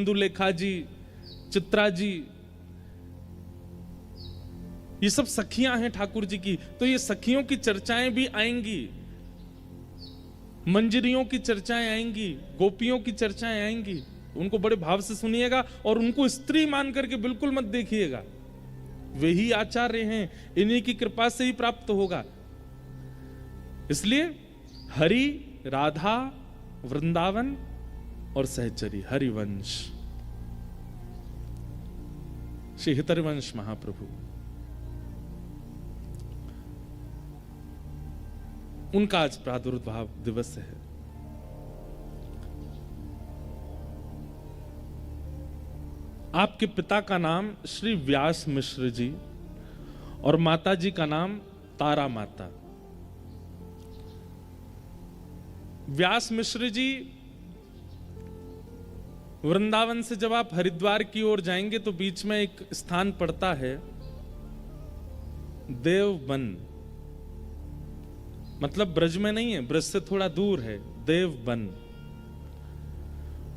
इंदुलेखा जी, चित्रा जी, ये सब सखियां हैं ठाकुर जी की, तो ये सखियों की चर्चाएं भी आएंगी, मंजरियों की चर्चाएं आएंगी, गोपियों की चर्चाएं आएंगी। उनको बड़े भाव से सुनिएगा और उनको स्त्री मान करके बिल्कुल मत देखिएगा। वे ही आचार्य हैं, इन्हीं की कृपा से ही प्राप्त होगा। इसलिए हरि, राधा, वृंदावन और सहचरी, हरिवंश, श्री हितरवंश महाप्रभु, उनका आज प्रादुर्भाव दिवस है। आपके पिता का नाम श्री व्यास मिश्र जी और माता जी का नाम तारा माता। व्यास मिश्र जी, वृंदावन से जब आप हरिद्वार की ओर जाएंगे तो बीच में एक स्थान पड़ता है देवबन, मतलब ब्रज में नहीं है, ब्रज से थोड़ा दूर है, देवबन।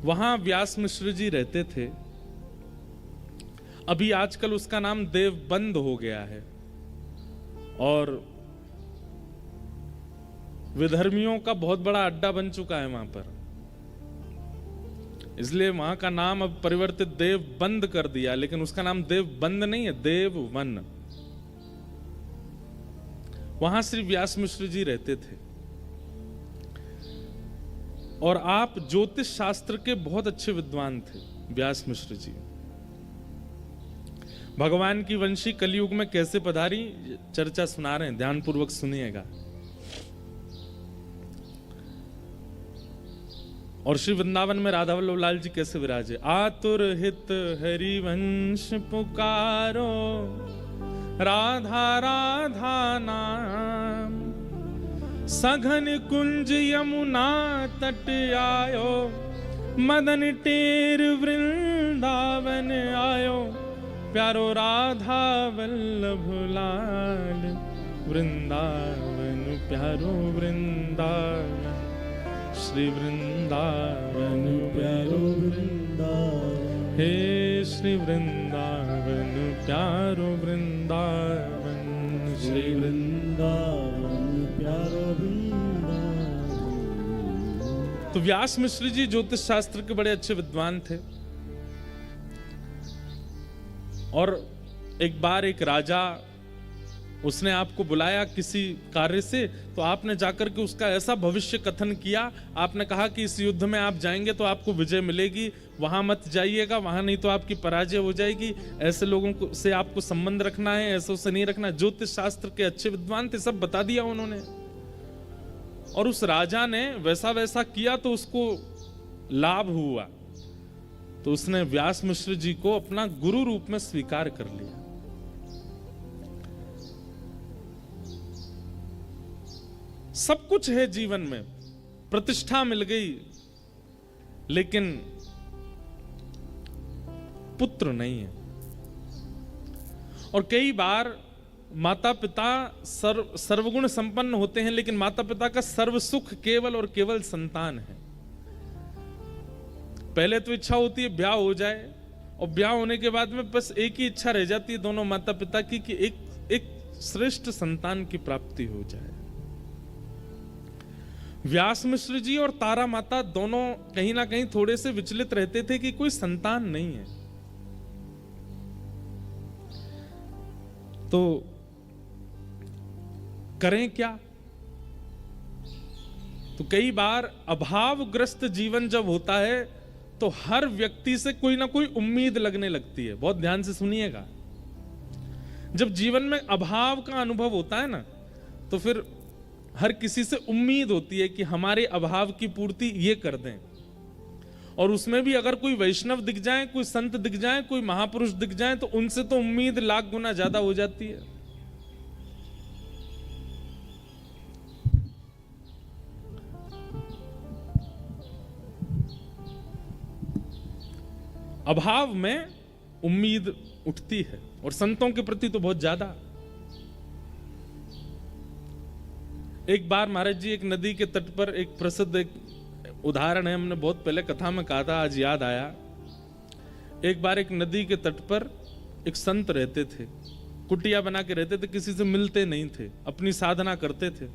वहां व्यास मिश्र जी रहते थे। अभी आजकल उसका नाम देवबंद हो गया है और विधर्मियों का बहुत बड़ा अड्डा बन चुका है वहां पर, इसलिए वहां का नाम अब परिवर्तित देवबंद कर दिया, लेकिन उसका नाम देवबंद नहीं है, देववन। वहां श्री व्यास मिश्र जी रहते थे और आप ज्योतिष शास्त्र के बहुत अच्छे विद्वान थे व्यास मिश्र जी। भगवान की वंशी कलयुग में कैसे पधारी, चर्चा सुना रहे हैं, ध्यानपूर्वक सुनिएगा। और श्री वृंदावन में राधा वल्लभ लाल जी कैसे विराजे। आतुर हित हरिवंश पुकारो, राधा राधा नाम, सघन कुंज यमुना तट आयो, मदन टेर वृंदावन आयो, प्यारो राधा वल्लभ लाल, वृंदावन प्यारो वृंदावन, श्री वृंदावन प्यारो वृंदावन, हे श्री वृंदावन प्यारो वृंदावन, श्री वृंदावन प्यारो वृंदावन। तो व्यास मिश्र जी ज्योतिष शास्त्र के बड़े अच्छे विद्वान थे और एक बार एक राजा, उसने आपको बुलाया किसी कार्य से, तो आपने जाकर के उसका ऐसा भविष्य कथन किया। आपने कहा कि इस युद्ध में आप जाएंगे तो आपको विजय मिलेगी, वहां मत जाइएगा, वहां नहीं तो आपकी पराजय हो जाएगी, ऐसे लोगों को से आपको संबंध रखना है, ऐसों से नहीं रखना। ज्योतिष शास्त्र के अच्छे विद्वान थे, सब बता दिया उन्होंने। और उस राजा ने वैसा वैसा किया तो उसको लाभ हुआ, तो उसने व्यास मिश्र जी को अपना गुरु रूप में स्वीकार कर लिया। सब कुछ है जीवन में, प्रतिष्ठा मिल गई, लेकिन पुत्र नहीं है। और कई बार माता पिता सर्वगुण संपन्न होते हैं, लेकिन माता पिता का सर्व सुख केवल और केवल संतान है। पहले तो इच्छा होती है ब्याह हो जाए, और ब्याह होने के बाद में बस एक ही इच्छा रह जाती है दोनों माता पिता की कि एक श्रेष्ठ संतान की प्राप्ति हो जाए। व्यास मिश्र जी और तारा माता दोनों कहीं ना कहीं थोड़े से विचलित रहते थे कि कोई संतान नहीं है। तो करें क्या? तो कई बार अभावग्रस्त जीवन जब होता है तो हर व्यक्ति से कोई ना कोई उम्मीद लगने लगती है। बहुत ध्यान से सुनिएगा। जब जीवन में अभाव का अनुभव होता है ना, तो फिर हर किसी से उम्मीद होती है कि हमारे अभाव की पूर्ति ये कर दें। और उसमें भी अगर कोई वैष्णव दिख जाए, कोई संत दिख जाए, कोई महापुरुष दिख जाए, तो उनसे तो उम्मीद लाख गुना ज्यादा हो जाती है। अभाव में उम्मीद उठती है, और संतों के प्रति तो बहुत ज्यादा। एक बार महाराज जी एक नदी के तट पर एक प्रसिद्ध एक उदाहरण है, हमने बहुत पहले कथा में कहा था, आज याद आया। एक बार एक नदी के तट पर एक संत रहते थे, कुटिया बना के रहते थे, किसी से मिलते नहीं थे, अपनी साधना करते थे।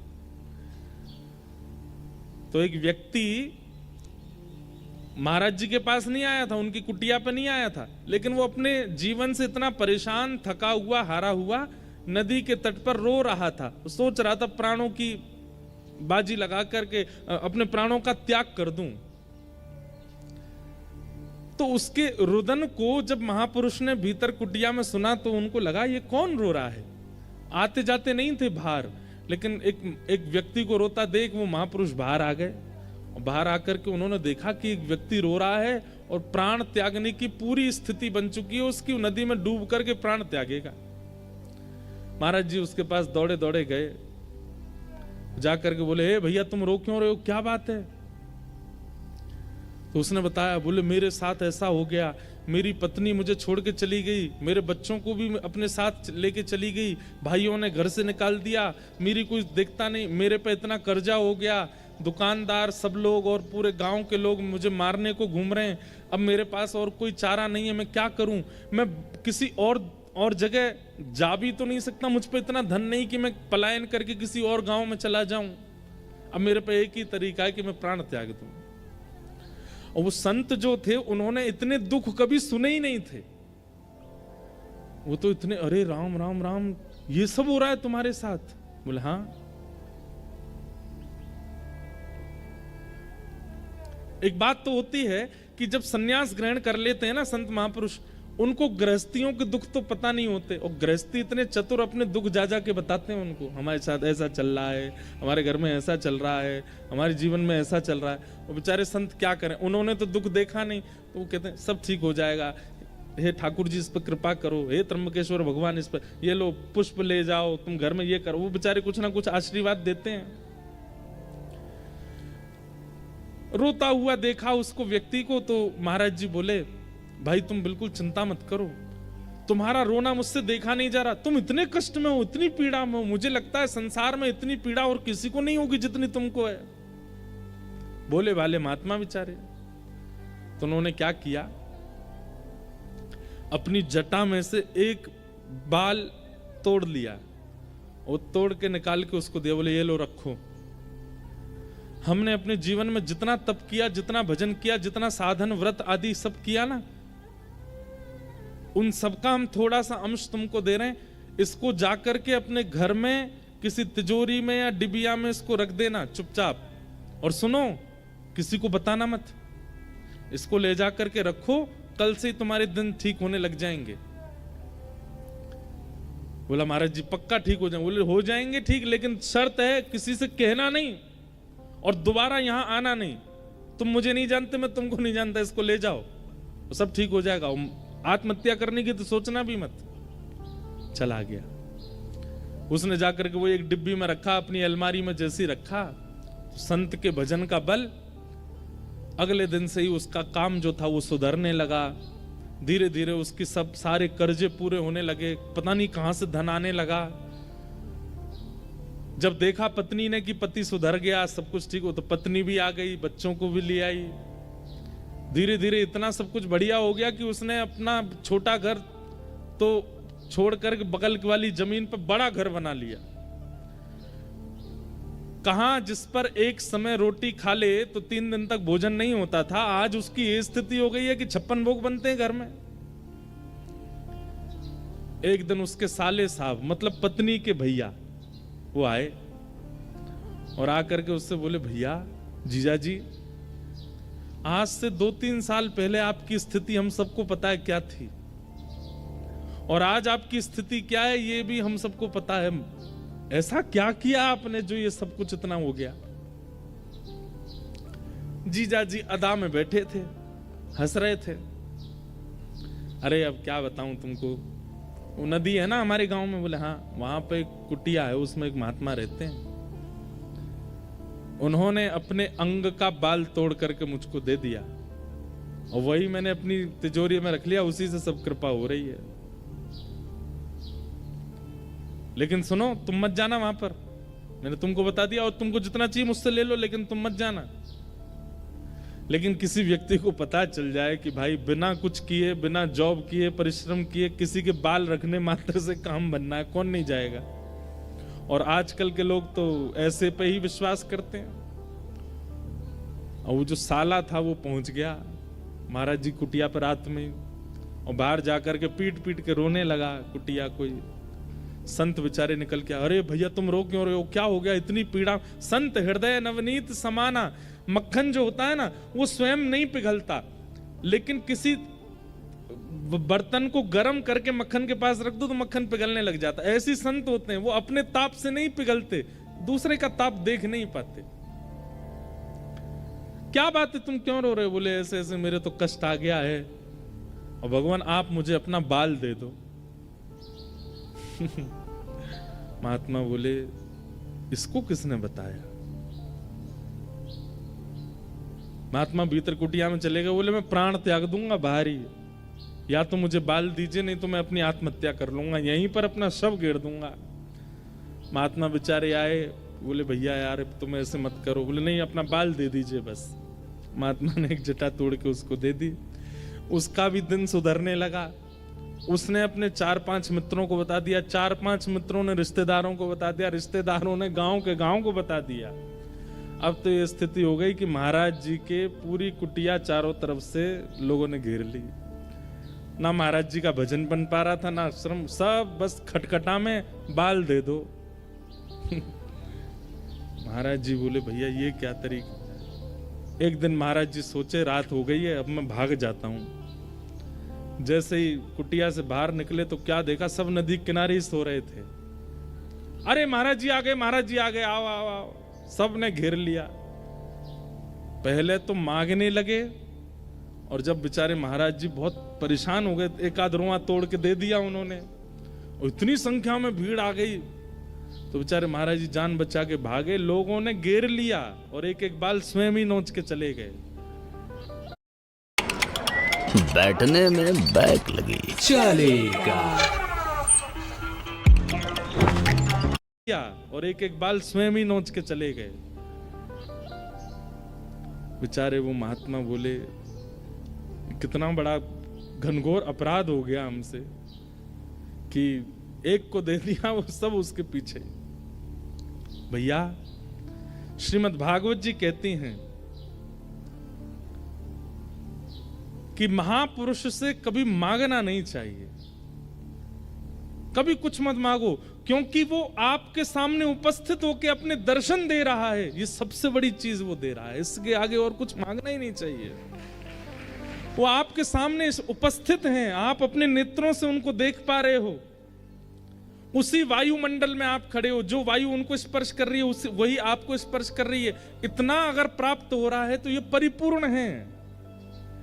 तो एक व्यक्ति महाराज जी के पास नहीं आया था, उनकी कुटिया पे नहीं आया था, लेकिन वो अपने जीवन से इतना परेशान, थका हुआ, हारा हुआ नदी के तट पर रो रहा था। सोच रहा था प्राणों की बाजी लगा करके अपने प्राणों का त्याग कर दूं। तो उसके रुदन को जब महापुरुष ने भीतर कुटिया में सुना तो उनको लगा ये कौन रो रहा है। आते जाते नहीं थे बाहर, लेकिन एक व्यक्ति को रोता देख वो महापुरुष बाहर आ गए। बाहर आकर के उन्होंने देखा कि एक व्यक्ति रो रहा है और प्राण त्यागने की पूरी स्थिति बन चुकी है उसकी, नदी में डूब करके प्राण त्यागेगा। महाराज जी उसके पास दौड़े दौड़े गए, जाकर के बोले, हे भैया तुम रो क्यों रहे हो, क्या बात है? तो उसने बताया, बोले मेरे साथ ऐसा हो गया, मेरी पत्नी मुझे छोड़ के चली गई, मेरे बच्चों को भी अपने साथ लेके चली गई, भाइयों ने घर से निकाल दिया, मेरी कोई देखता नहीं, मेरे पे इतना कर्जा हो गया, दुकानदार सब लोग और पूरे गांव के लोग मुझे मारने को घूम रहे हैं, अब मेरे पास और कोई चारा नहीं है, मैं क्या करूं? मैं किसी और जगह जा भी तो नहीं सकता, मुझ पे इतना धन नहीं कि मैं पलायन करके किसी और गांव में चला जाऊं। अब मेरे पे एक ही तरीका है कि मैं प्राण त्याग दूं। और वो संत जो थे उन्होंने इतने दुख कभी सुने ही नहीं थे। वो तो इतने, अरे राम राम राम, ये सब हो रहा है तुम्हारे साथ? बोले हाँ। एक बात तो होती है कि जब सन्यास ग्रहण कर लेते हैं ना संत महापुरुष, उनको गृहस्थियों के दुख तो पता नहीं होते, और गृहस्थी इतने चतुर अपने दुख जा जा के बताते हैं उनको, हमारे साथ ऐसा चल रहा है, हमारे घर में ऐसा चल रहा है, हमारे जीवन में ऐसा चल रहा है। और बेचारे संत क्या करें, उन्होंने तो दुख देखा नहीं, तो वो कहते हैं सब ठीक हो जाएगा, हे ठाकुर जी इस पर कृपा करो, हे त्र्यंबकेश्वर भगवान इस पर, ये लो पुष्प ले जाओ, तुम घर में ये करो। वो बेचारे कुछ ना कुछ आशीर्वाद देते हैं। रोता हुआ देखा उसको व्यक्ति को, तो महाराज जी बोले, भाई तुम बिल्कुल चिंता मत करो, तुम्हारा रोना मुझसे देखा नहीं जा रहा, तुम इतने कष्ट में हो, इतनी पीड़ा में हो, मुझे लगता है संसार में इतनी पीड़ा और किसी को नहीं होगी जितनी तुमको है। बोले वाले महात्मा बेचारे। तो उन्होंने क्या किया, अपनी जटा में से एक बाल तोड़ लिया और तोड़ के निकाल के उसको दिया, बोले ये लो रखो। हमने अपने जीवन में जितना तप किया, जितना भजन किया, जितना साधन व्रत आदि सब किया ना, उन सबका हम थोड़ा सा अंश तुमको दे रहे हैं, इसको जाकर के अपने घर में किसी तिजोरी में या डिबिया में इसको रख देना चुपचाप, और सुनो किसी को बताना मत, इसको ले जाकर के रखो, कल से ही तुम्हारे दिन ठीक होने लग जाएंगे। बोला महाराज जी पक्का ठीक हो जाएंगे? बोले हो जाएंगे ठीक, लेकिन शर्त है किसी से कहना नहीं और दोबारा यहां आना नहीं, तुम मुझे नहीं जानते, मैं तुमको नहीं जानता, इसको ले जाओ तो सब ठीक हो जाएगा। आत्महत्या करने की तो सोचना भी मत। चला गया। उसने जाकर के वो एक डिब्बी में रखा, अपनी अलमारी में जैसी रखा, संत के भजन का बल, अगले दिन से ही उसका काम जो था वो सुधरने लगा। धीरे धीरे उसकी सब सारे कर्जे पूरे होने लगे, पता नहीं कहां से धन आने लगा। जब देखा पत्नी ने कि पति सुधर गया, सब कुछ ठीक हो, तो पत्नी भी आ गई, बच्चों को भी ले आई। धीरे धीरे इतना सब कुछ बढ़िया हो गया कि उसने अपना छोटा घर तो छोड़कर बगल वाली जमीन पर बड़ा घर बना लिया। कहां जिस पर एक समय रोटी खा ले तो 3 दिन तक भोजन नहीं होता था, आज उसकी ये स्थिति हो गई है कि 56 भोग बनते हैं घर में। एक दिन उसके साले साहब, मतलब पत्नी के भैया, वो आए और आकर के उससे बोले, भैया जीजा जी, आज से 2-3 साल पहले आपकी स्थिति हम सबको पता है क्या थी, और आज आपकी स्थिति क्या है ये भी हम सबको पता है। ऐसा क्या किया आपने जो ये सब कुछ इतना हो गया? जीजा जी अदा में बैठे थे, हंस रहे थे। अरे अब क्या बताऊं तुमको, वो नदी है ना हमारे गांव में। बोले हाँ, वहां पे एक कुटिया है, उसमें एक महात्मा रहते हैं, उन्होंने अपने अंग का बाल तोड़ करके मुझको दे दिया और वही मैंने अपनी तिजोरी में रख लिया, उसी से सब कृपा हो रही है। लेकिन सुनो, तुम मत जाना वहां पर, मैंने तुमको बता दिया, और तुमको जितना चाहिए मुझसे ले लो, लेकिन तुम मत जाना। लेकिन किसी व्यक्ति को पता चल जाए कि भाई बिना कुछ किए, बिना जॉब किए, परिश्रम किए, किसी के बाल रखने मात्र से काम बनना है, कौन नहीं जाएगा। और आजकल के लोग तो ऐसे पे ही विश्वास करते हैं। और वो जो साला था वो पहुंच गया महाराज जी कुटिया पर रात में, और बाहर जाकर के पीट पीट के रोने लगा कुटिया। कोई संत बेचारे निकल के, अरे भैया तुम रो क्यों रहे हो, क्या हो गया, इतनी पीड़ा। संत हृदय नवनीत समाना, मक्खन जो होता है ना वो स्वयं नहीं पिघलता, लेकिन किसी बर्तन को गर्म करके मक्खन के पास रख दो तो मक्खन पिघलने लग जाता। ऐसे संत होते हैं, वो अपने ताप से नहीं पिघलते, दूसरे का ताप देख नहीं पाते। क्या बात है, तुम क्यों रो रहे हो? बोले ऐसे ऐसे मेरे तो कष्ट आ गया है, और भगवान आप मुझे अपना बाल दे दो। महात्मा बोले इसको किसने बताया? महात्मा भीतर कुटिया में चले गए, बोले मैं प्राण त्याग दूंगा बाहर ही, या तो मुझे बाल दीजिए, नहीं तो मैं अपनी आत्महत्या कर लूंगा, यहीं पर अपना शव गिर दूंगा। महात्मा बेचारे आए, बोले भैया यार तुम ऐसे मत करो। बोले नहीं अपना बाल दे दीजिए बस। महात्मा ने एक जटा तोड़ के उसको दे दी। उसका भी दिन सुधरने लगा। उसने अपने 4-5 मित्रों को बता दिया, 4-5 मित्रों ने रिश्तेदारों को बता दिया, रिश्तेदारों ने गांव के गांव को बता दिया। अब तो ये स्थिति हो गई कि महाराज जी के पूरी कुटिया चारों तरफ से लोगों ने घेर ली। ना महाराज जी का भजन बन पा रहा था, ना आश्रम, सब बस खटखटा में बाल दे दो। महाराज जी बोले भैया ये क्या तरीका। एक दिन महाराज जी सोचे रात हो गई है, अब मैं भाग जाता हूं। जैसे ही कुटिया से बाहर निकले तो क्या देखा, सब नदी किनारे ही सो रहे थे। अरे महाराज जी आ गए, महाराज जी आ गए, आओ आओ आओ। सब ने घेर लिया। पहले तो मांगने लगे, और जब बेचारे महाराज जी बहुत परेशान हो गए, एक आध रुआ तोड़ के दे दिया उन्होंने, और इतनी संख्या में भीड़ आ गई तो बेचारे महाराज जी जान बचा के भागे। लोगों ने घेर लिया और एक एक बाल स्वयं ही नोच के चले गए। बैठने में बैक लगी चलेगा, और एक एक बाल स्वयं ही नोच के चले गए। बेचारे वो महात्मा बोले कितना बड़ा घनघोर अपराध हो गया हमसे कि एक को दे दिया, वो सब उसके पीछे। भैया श्रीमद् भागवत जी कहती हैं कि महापुरुष से कभी मांगना नहीं चाहिए, कभी कुछ मत मांगो, क्योंकि वो आपके सामने उपस्थित होकर अपने दर्शन दे रहा है। ये सबसे बड़ी चीज वो दे रहा है, इसके आगे और कुछ मांगना ही नहीं चाहिए। वो आपके सामने उपस्थित हैं, आप अपने नेत्रों से उनको देख पा रहे हो। उसी वायुमंडल में आप खड़े हो, जो वायु उनको स्पर्श कर रही है वही आपको स्पर्श कर रही है। इतना अगर प्राप्त हो रहा है तो ये परिपूर्ण है,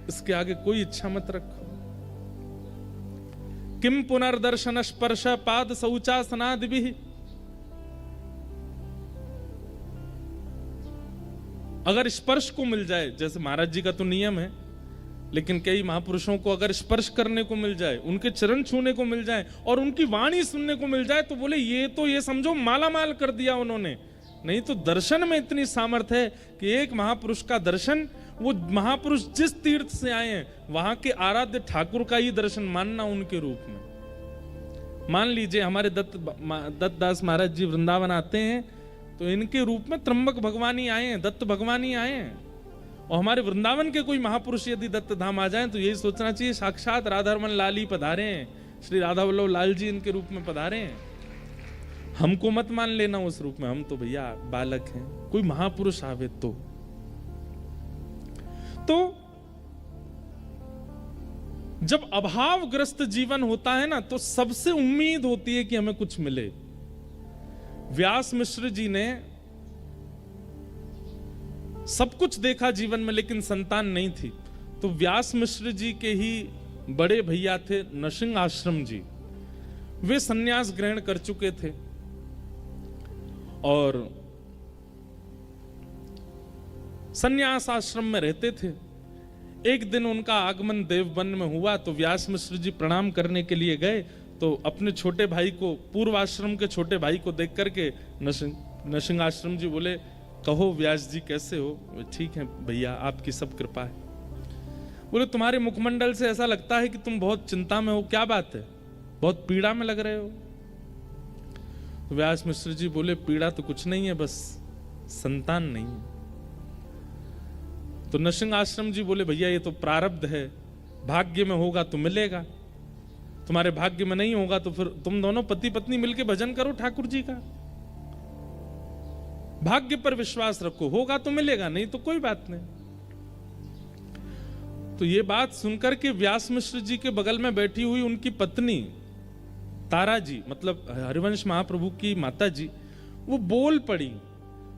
इसके आगे कोई इच्छा मत रखो। किम पुनर्दर्शन स्पर्श पाद शौचासनादि। अगर स्पर्श को मिल जाए, जैसे महाराज जी का तो नियम है, लेकिन कई महापुरुषों को अगर स्पर्श करने को मिल जाए, उनके चरण छूने को मिल जाए और उनकी वाणी सुनने को मिल जाए, तो बोले ये तो ये समझो माला माल कर दिया उन्होंने। नहीं तो दर्शन में इतनी सामर्थ्य है कि एक महापुरुष का दर्शन, वो महापुरुष जिस तीर्थ से आए हैं वहां के आराध्य ठाकुर का ही दर्शन मानना उनके रूप में। मान लीजिए हमारे दत्तदास महाराज जी वृंदावन आते हैं तो इनके रूप में त्र्यंबक भगवान ही आए हैं, दत्त भगवान ही आए हैं। और हमारे वृंदावन के कोई महापुरुष यदि दत्त धाम आ जाएं तो यही सोचना चाहिए साक्षात राधारमन लाल ही पधारे हैं, श्री राधा वल्लभ लाल जी इनके रूप में पधारे हैं। हमको मत मान लेना उस रूप में, हम तो भैया बालक हैं। कोई महापुरुष आवे तो जब अभावग्रस्त जीवन होता है ना, तो सबसे उम्मीद होती है कि हमें कुछ मिले। व्यास मिश्र जी ने सब कुछ देखा जीवन में, लेकिन संतान नहीं थी। तो व्यास मिश्र जी के ही बड़े भैया थे नरसिंह आश्रम जी, वे सन्यास ग्रहण कर चुके थे और सन्यास आश्रम में रहते थे। एक दिन उनका आगमन देवबन में हुआ तो व्यास मिश्र जी प्रणाम करने के लिए गए, तो अपने छोटे भाई को, पूर्व आश्रम के छोटे भाई को देख करके नरसिंह आश्रम जी बोले, कहो व्यास जी कैसे हो? ठीक है भैया, आपकी सब कृपा है। बोले तुम्हारे मुखमंडल से ऐसा लगता है कि तुम बहुत चिंता में हो, क्या बात है, बहुत पीड़ा में लग रहे हो? तो व्यास मिश्र जी बोले पीड़ा तो कुछ नहीं है, बस संतान नहीं है। तो नरसिंह आश्रम जी बोले भैया ये तो प्रारब्ध है, भाग्य में होगा तो मिलेगा, तुम्हारे भाग्य में नहीं होगा तो फिर तुम दोनों पति पत्नी मिलके भजन करो ठाकुर जी का, भाग्य पर विश्वास रखो, होगा तो मिलेगा, नहीं तो कोई बात नहीं। तो ये बात सुनकर के व्यास मिश्र जी के बगल में बैठी हुई उनकी पत्नी तारा जी, मतलब हरिवंश महाप्रभु की माता जी, वो बोल पड़ी।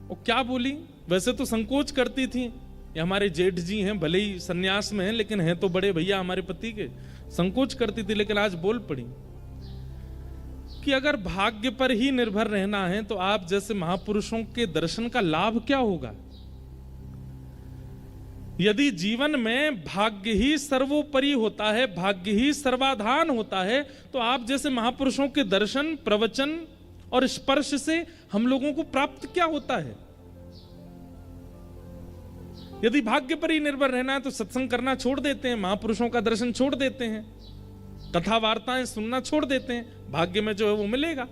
और क्या बोली? वैसे तो संकोच करती थी, ये हमारे जेठ जी हैं, भले ही सन्यास में हैं लेकिन हैं तो बड़े भैया हमारे पति के, संकोच करती थी, लेकिन आज बोल पड़ी कि अगर भाग्य पर ही निर्भर रहना है तो आप जैसे महापुरुषों के दर्शन का लाभ क्या होगा? यदि जीवन में भाग्य ही सर्वोपरि होता है, भाग्य ही सर्वाधान होता है, तो आप जैसे महापुरुषों के दर्शन, प्रवचन और स्पर्श से हम लोगों को प्राप्त क्या होता है? यदि भाग्य पर ही निर्भर रहना है तो सत्संग करना छोड़ देते हैं, महापुरुषों का दर्शन छोड़ देते हैं, कथा वार्ताएं सुनना छोड़ देते हैं, भाग्य में जो है वो मिलेगा।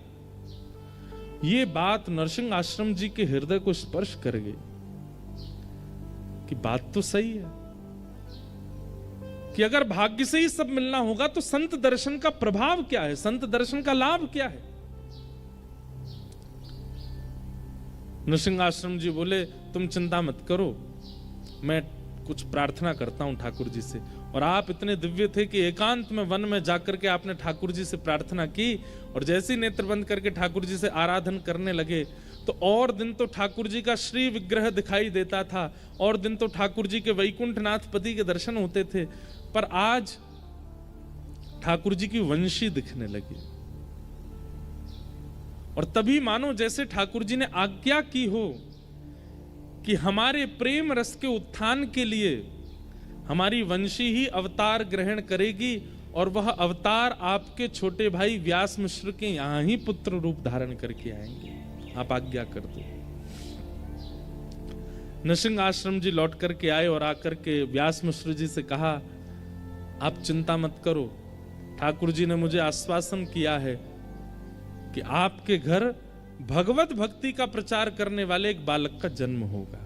ये बात नरसिंह आश्रम जी के हृदय को स्पर्श कर गई कि बात तो सही है कि अगर भाग्य से ही सब मिलना होगा तो संत दर्शन का प्रभाव क्या है, संत दर्शन का लाभ क्या है? नरसिंह आश्रम जी बोले तुम चिंता मत करो, मैं कुछ प्रार्थना करता हूं ठाकुर जी से। और आप इतने दिव्य थे कि एकांत में वन में जाकर के आपने ठाकुर जी से प्रार्थना की, और जैसे ही नेत्र बंद करके ठाकुर जी से आराधन करने लगे तो और दिन तो ठाकुर जी का श्री विग्रह दिखाई देता था, और दिन तो ठाकुर जी के वैकुंठनाथ पति के दर्शन होते थे, पर आज ठाकुर जी की वंशी दिखने लगी। और तभी मानो जैसे ठाकुर जी ने आज्ञा की हो कि हमारे प्रेम रस के उत्थान के लिए हमारी वंशी ही अवतार ग्रहण करेगी, और वह अवतार आपके छोटे भाई व्यास मिश्र के यहां ही पुत्र रूप धारण करके आएंगे, आप आज्ञा कर दो। नरसिंह आश्रम जी लौट करके आए और आकर के व्यास मिश्र जी से कहा आप चिंता मत करो, ठाकुर जी ने मुझे आश्वासन किया है कि आपके घर भगवत भक्ति का प्रचार करने वाले एक बालक का जन्म होगा।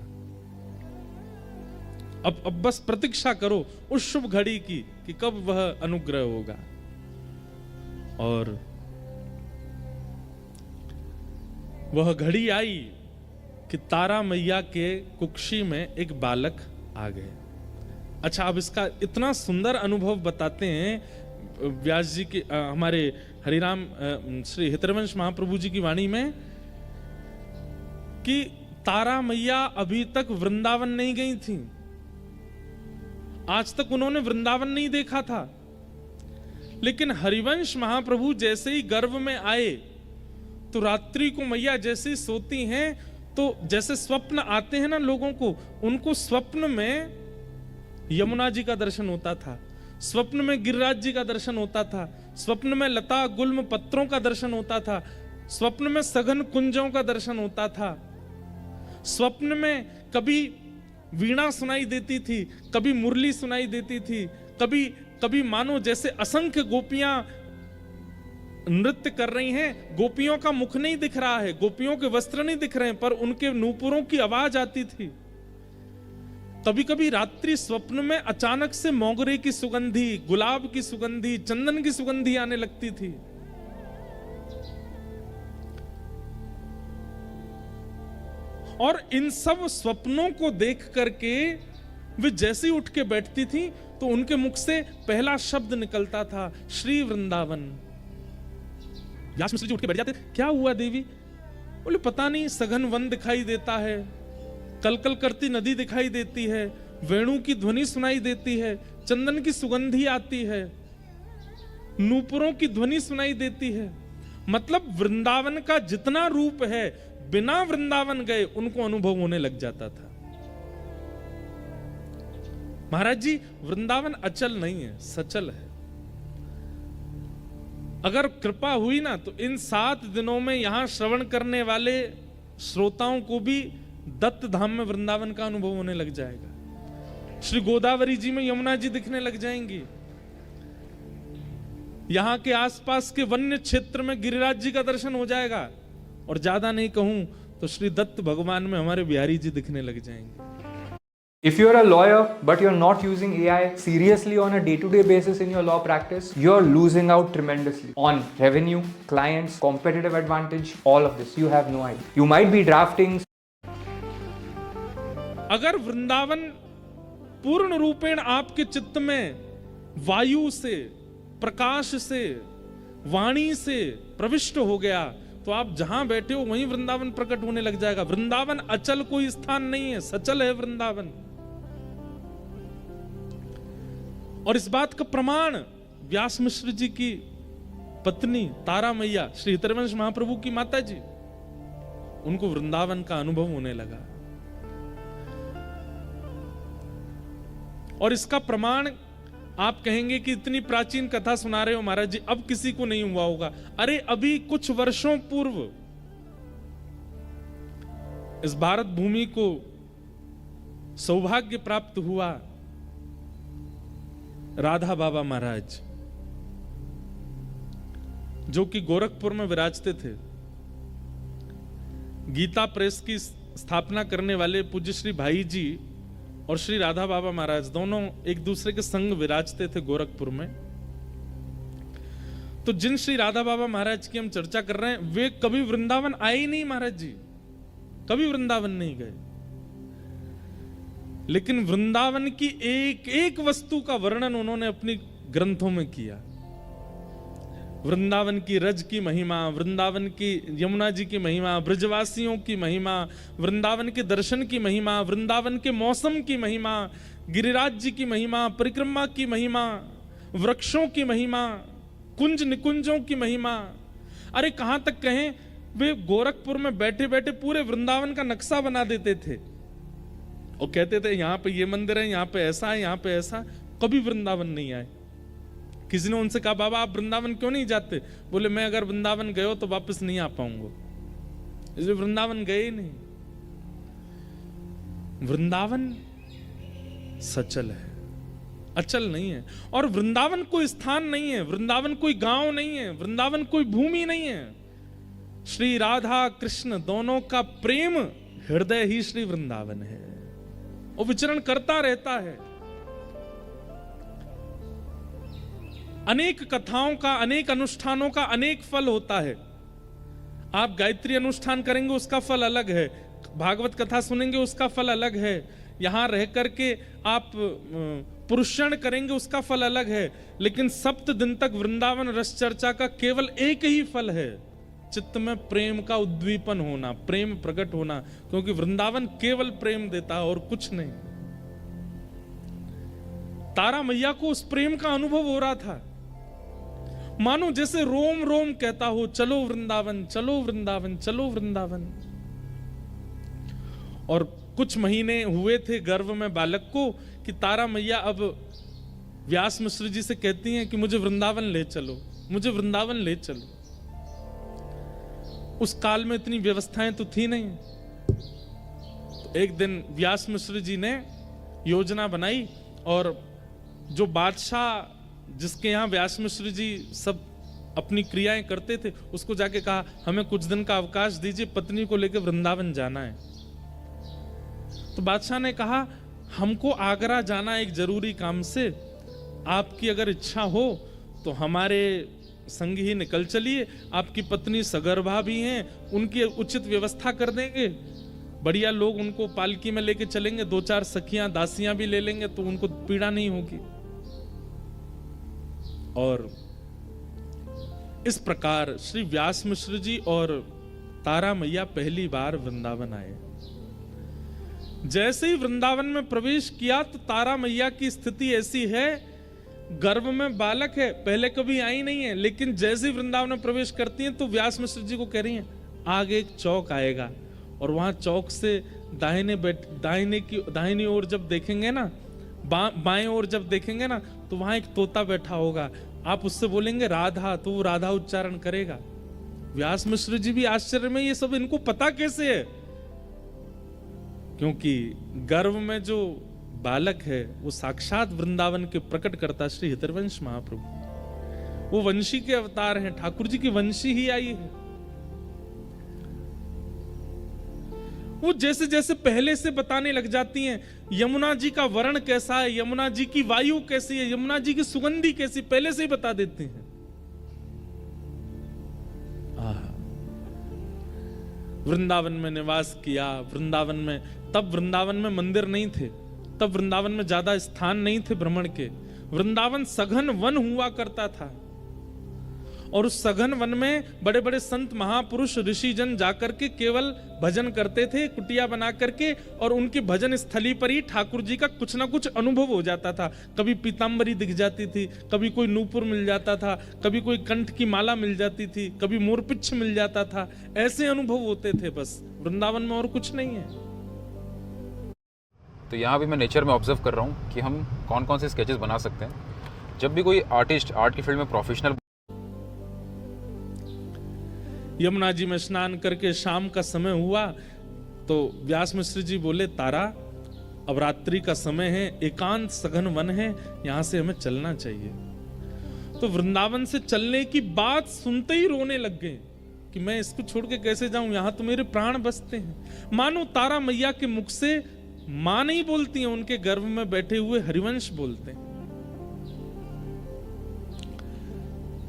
अब बस प्रतीक्षा करो उस शुभ घड़ी की कि कब वह अनुग्रह होगा। और वह घड़ी आई कि तारा मैया के कुक्षी में एक बालक आ गए। अच्छा, अब इसका इतना सुंदर अनुभव बताते हैं व्यास जी के हमारे हरिराम श्री हितरवंश महाप्रभु जी की वाणी में कि तारा मैया अभी तक वृंदावन नहीं गई थी, आज तक उन्होंने वृंदावन नहीं देखा था, लेकिन हरिवंश महाप्रभु जैसे ही गर्भ में आए तो रात्रि को मैया जैसे सोती हैं तो जैसे स्वप्न आते हैं ना लोगों को, उनको स्वप्न में यमुना जी का दर्शन होता था, स्वप्न में गिरिराज जी का दर्शन होता था, स्वप्न में लता गुल्म पत्रों का दर्शन होता था, स्वप्न में सघन कुंजों का दर्शन होता था, स्वप्न में कभी वीणा सुनाई देती थी, कभी मुरली सुनाई देती थी, कभी कभी मानो जैसे असंख्य गोपियां नृत्य कर रही हैं, गोपियों का मुख नहीं दिख रहा है, गोपियों के वस्त्र नहीं दिख रहे हैं, पर उनके नूपुरों की आवाज आती थी। कभी कभी रात्रि स्वप्न में अचानक से मोगरे की सुगंधी, गुलाब की सुगंधी, चंदन की सुगंधी आने लगती थी। और इन सब स्वप्नों को देख करके वे जैसे ही उठ के बैठती थी तो उनके मुख से पहला शब्द निकलता था, श्री वृंदावन। व्यास मिश्र जी उठ के बैठ जाते, क्या हुआ देवी? बोले पता नहीं, सघन वन दिखाई देता है, कलकल करती नदी दिखाई देती है, वेणु की ध्वनि सुनाई देती है, चंदन की सुगंधी आती है, नूपुरों की ध्वनि सुनाई देती है। मतलब वृंदावन का जितना रूप है बिना वृंदावन गए उनको अनुभव होने लग जाता था। महाराज जी, वृंदावन अचल नहीं है, सचल है। अगर कृपा हुई ना तो इन 7 दिनों में यहां श्रवण करने वाले श्रोताओं को भी दत्त धाम में वृंदावन का अनुभव होने लग जाएगा। श्री गोदावरी जी में यमुना जी दिखने लग जाएंगी। यहां के आसपास के वन्य क्षेत्र में गिरिराज जी का दर्शन हो जाएगा। और ज्यादा नहीं कहूं तो श्री दत्त भगवान में हमारे बिहारी जी दिखने लग जाएंगे। If you're a lawyer but you're not using AI seriously on a day-to-day basis in your law practice, you're losing out tremendously on revenue, clients, competitive advantage, all of this. You have no idea. You might be drafting. अगर वृंदावन पूर्ण रूपेण आपके चित्त में वायु से, प्रकाश से, वाणी से प्रविष्ट हो गया तो आप जहां बैठे हो वहीं वृंदावन प्रकट होने लग जाएगा। वृंदावन अचल कोई स्थान नहीं है, सचल है वृंदावन। और इस बात का प्रमाण व्यास मिश्र जी की पत्नी तारा मैया, श्री हितरवंश महाप्रभु की माता जी, उनको वृंदावन का अनुभव होने लगा। और इसका प्रमाण आप कहेंगे कि इतनी प्राचीन कथा सुना रहे हो महाराज जी, अब किसी को नहीं हुआ होगा। अरे अभी कुछ वर्षों पूर्व इस भारत भूमि को सौभाग्य प्राप्त हुआ राधा बाबा महाराज, जो कि गोरखपुर में विराजते थे। गीता प्रेस की स्थापना करने वाले पूज्य श्री भाई जी और श्री राधा बाबा महाराज दोनों एक दूसरे के संग विराजते थे गोरखपुर में। तो जिन श्री राधा बाबा महाराज की हम चर्चा कर रहे हैं वे कभी वृंदावन आए ही नहीं महाराज जी, कभी वृंदावन नहीं गए। लेकिन वृंदावन की एक एक वस्तु का वर्णन उन्होंने अपनी ग्रंथों में किया। वृंदावन की रज की महिमा, वृंदावन की यमुना जी की महिमा, ब्रजवासियों की महिमा, वृंदावन के दर्शन की महिमा, वृंदावन के मौसम की महिमा, गिरिराज जी की महिमा, परिक्रमा की महिमा, वृक्षों की महिमा, कुंज निकुंजों की महिमा। अरे कहां तक कहें, वे गोरखपुर में बैठे बैठे पूरे वृंदावन का नक्शा बना देते थे और कहते थे यहां पे ये मंदिर है, यहां पे ऐसा है, यहां पे ऐसा। कभी वृंदावन नहीं आए। किसी ने उनसे कहा बाबा आप वृंदावन क्यों नहीं जाते? बोले मैं अगर वृंदावन गए हो तो वापस नहीं आ पाऊंगा, इसलिए वृंदावन गए ही नहीं। वृंदावन सचल है, अचल नहीं है। और वृंदावन कोई स्थान नहीं है, वृंदावन कोई गांव नहीं है, वृंदावन कोई भूमि नहीं है। श्री राधा कृष्ण दोनों का प्रेम हृदय ही श्री वृंदावन है, वो विचरण करता रहता है। अनेक कथाओं का, अनेक अनुष्ठानों का अनेक फल होता है। आप गायत्री अनुष्ठान करेंगे उसका फल अलग है, भागवत कथा सुनेंगे उसका फल अलग है, यहां रह करके आप पुरुषण करेंगे उसका फल अलग है। लेकिन 7 दिन तक वृंदावन रस चर्चा का केवल एक ही फल है, चित्त में प्रेम का उद्दीपन होना, प्रेम प्रकट होना, क्योंकि वृंदावन केवल प्रेम देता है और कुछ नहीं। तारा मैया को उस प्रेम का अनुभव हो रहा था, मानो जैसे रोम रोम कहता हो चलो वृंदावन, चलो वृंदावन, चलो वृंदावन। और कुछ महीने हुए थे गर्भ में बालक को कि तारा मैया अब व्यास मिश्र जी से कहती हैं कि मुझे वृंदावन ले चलो, मुझे वृंदावन ले चलो। उस काल में इतनी व्यवस्थाएं तो थी नहीं। तो एक दिन व्यास मिश्र जी ने योजना बनाई और जो बादशाह जिसके यहाँ व्यास मिश्र जी सब अपनी क्रियाएं करते थे उसको जाके कहा हमें कुछ दिन का अवकाश दीजिए, पत्नी को लेकर वृंदावन जाना है। तो बादशाह ने कहा हमको आगरा जाना एक जरूरी काम से, आपकी अगर इच्छा हो तो हमारे संग ही निकल चलिए, आपकी पत्नी सगर्भा भी हैं, उनकी उचित व्यवस्था कर देंगे, बढ़िया लोग उनको पालकी में लेके चलेंगे, 2-4 सखियां दासियां भी ले लेंगे तो उनको पीड़ा नहीं होगी। और इस प्रकार श्री व्यास मिश्र जी और तारा मैया पहली बार वृंदावन आए। जैसे ही वृंदावन में प्रवेश किया तो तारा मैया की स्थिति ऐसी है, गर्भ में बालक है, पहले कभी आई नहीं है, लेकिन जैसे ही वृंदावन में प्रवेश करती हैं तो व्यास मिश्र जी को कह रही हैं आगे एक चौक आएगा और वहां चौक से दाहिनी ओर जब देखेंगे ना, बाएं ओर जब देखेंगे ना तो वहां एक तोता बैठा होगा, आप उससे बोलेंगे राधा, तो वो राधा उच्चारण करेगा। व्यास मिश्र जी भी आश्चर्य में, ये सब इनको पता कैसे है? क्योंकि गर्भ में जो बालक है वो साक्षात वृंदावन के प्रकट करता श्री हितरवंश महाप्रभु। वो वंशी के अवतार हैं, ठाकुर जी की वंशी ही आई है। वो जैसे जैसे पहले से बताने लग जाती हैं, यमुना जी का वर्ण कैसा है, यमुना जी की वायु कैसी है, यमुना जी की सुगंधी कैसी, पहले से ही बता देती हैं। वृंदावन में निवास किया, वृंदावन में, तब वृंदावन में मंदिर नहीं थे, तब वृंदावन में ज्यादा स्थान नहीं थे भ्रमण के। वृंदावन सघन वन हुआ करता था, और उस सघन वन में बड़े बड़े संत महापुरुष ऋषिजन जाकर के केवल भजन करते थे, कुटिया बना करके, और उनकी भजन स्थली पर ही ठाकुर जी का कुछ ना कुछ अनुभव हो जाता था। कभी पीताम्बरी दिख जाती थी, कभी कोई नूपुर मिल जाता था, कभी कोई कंठ की माला मिल जाती थी, कभी मोरपिच्छ मिल जाता था। ऐसे अनुभव होते थे बस वृंदावन में, और कुछ नहीं है। तो यहाँ भी मैं नेचर में ऑब्जर्व कर रहा हूँ कि हम कौन कौन से स्केचेस बना सकते हैं। जब भी कोई आर्टिस्ट आर्ट की फील्ड में प्रोफेशनल, यमुना जी में स्नान करके शाम का समय हुआ तो व्यास मिश्र जी बोले, तारा अब रात्रि का समय है, एकांत सघन वन है, यहां से हमें चलना चाहिए। तो वृंदावन से चलने की बात सुनते ही रोने लग गए कि मैं इसको छोड़ के कैसे जाऊं, यहां तो मेरे प्राण बसते हैं। मानो तारा मैया के मुख से मां नहीं बोलती हैं, उनके गर्भ में बैठे हुए हरिवंश बोलते हैं।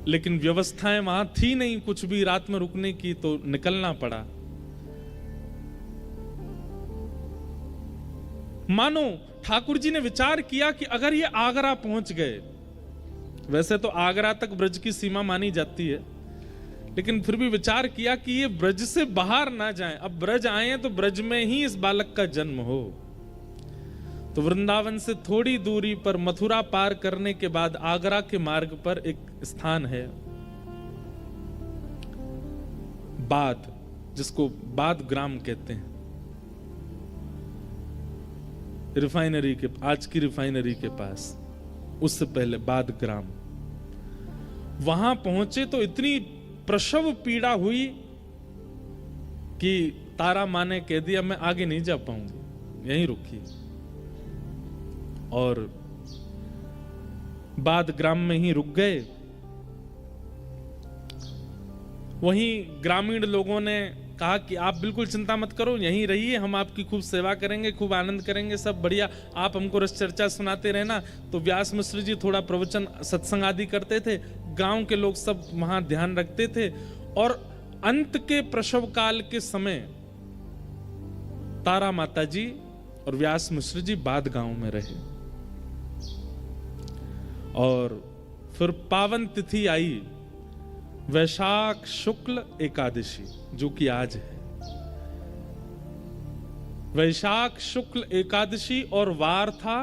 लेकिन व्यवस्थाएं वहां थी नहीं कुछ भी रात में रुकने की, तो निकलना पड़ा। मानो ठाकुर जी ने विचार किया कि अगर ये आगरा पहुंच गए, वैसे तो आगरा तक ब्रज की सीमा मानी जाती है, लेकिन फिर भी विचार किया कि ये ब्रज से बाहर ना जाएं, अब ब्रज आए हैं तो ब्रज में ही इस बालक का जन्म हो। तो वृंदावन से थोड़ी दूरी पर मथुरा पार करने के बाद आगरा के मार्ग पर एक स्थान है बाद, जिसको बाद ग्राम कहते हैं, रिफाइनरी के, आज की रिफाइनरी के पास, उससे पहले बाद ग्राम। वहां पहुंचे तो इतनी प्रसव पीड़ा हुई कि तारा माँ ने कह दिया मैं आगे नहीं जा पाऊंगी, यहीं रुकी। और बाद ग्राम में ही रुक गए। वहीं ग्रामीण लोगों ने कहा कि आप बिल्कुल चिंता मत करो, यहीं रहिए, हम आपकी खूब सेवा करेंगे, खूब आनंद करेंगे, सब बढ़िया, आप हमको रस चर्चा सुनाते रहना। तो व्यास मिश्र जी थोड़ा प्रवचन सत्संग आदि करते थे, गांव के लोग सब वहां ध्यान रखते थे। और अंत के प्रसव काल के समय तारा माता जी और व्यास मिश्र जी बाद गांव में रहे। और फिर पावन तिथि आई वैशाख शुक्ल एकादशी, जो कि आज है वैशाख शुक्ल एकादशी, और वार था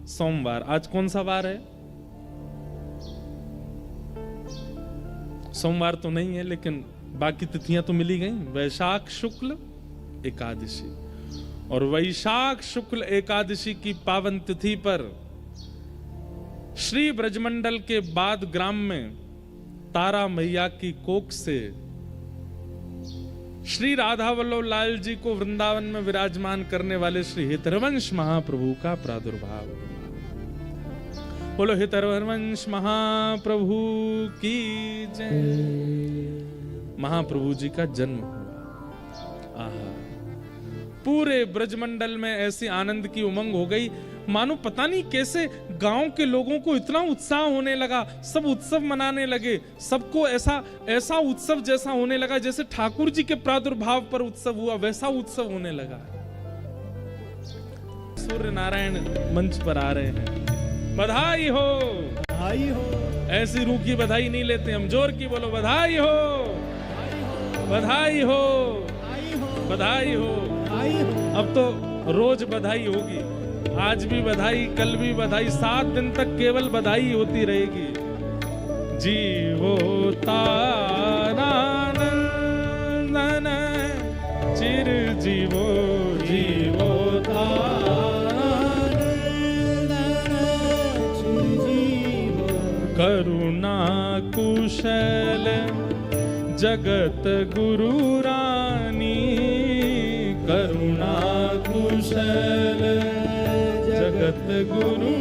सोमवार। आज कौन सा वार है? सोमवार तो नहीं है, लेकिन बाकी तिथियां तो मिली गई। वैशाख शुक्ल एकादशी, और वैशाख शुक्ल एकादशी की पावन तिथि पर श्री ब्रजमंडल के बाद ग्राम में तारा मैया की कोख से श्री राधा वल्लभ लाल जी को वृंदावन में विराजमान करने वाले श्री हितरवंश महाप्रभु का प्रादुर्भाव। बोलो हितरवंश महाप्रभु की जय। महाप्रभु जी का जन्म हुआ। आहा, पूरे ब्रजमंडल में ऐसी आनंद की उमंग हो गई, मानो पता नहीं कैसे गांव के लोगों को इतना उत्साह होने लगा, सब उत्सव मनाने लगे, सबको ऐसा उत्सव जैसा होने लगा जैसे ठाकुर जी के प्रादुर्भाव पर उत्सव हुआ, वैसा उत्सव होने लगा। सूर्य नारायण मंच पर आ रहे हैं। बधाई हो, बधाई हो। ऐसी रूह की बधाई नहीं लेते हम, जोर की बोलो बधाई हो, बधाई हो, बधाई हो। अब तो रोज बधाई होगी, आज भी बधाई, कल भी बधाई, 7 दिन तक केवल बधाई होती रहेगी। जीवो तारानंदन चिर जीवो, जीवो करुणा कुशल जगत गुरु रानी, करुणा कुशल जगत गुरु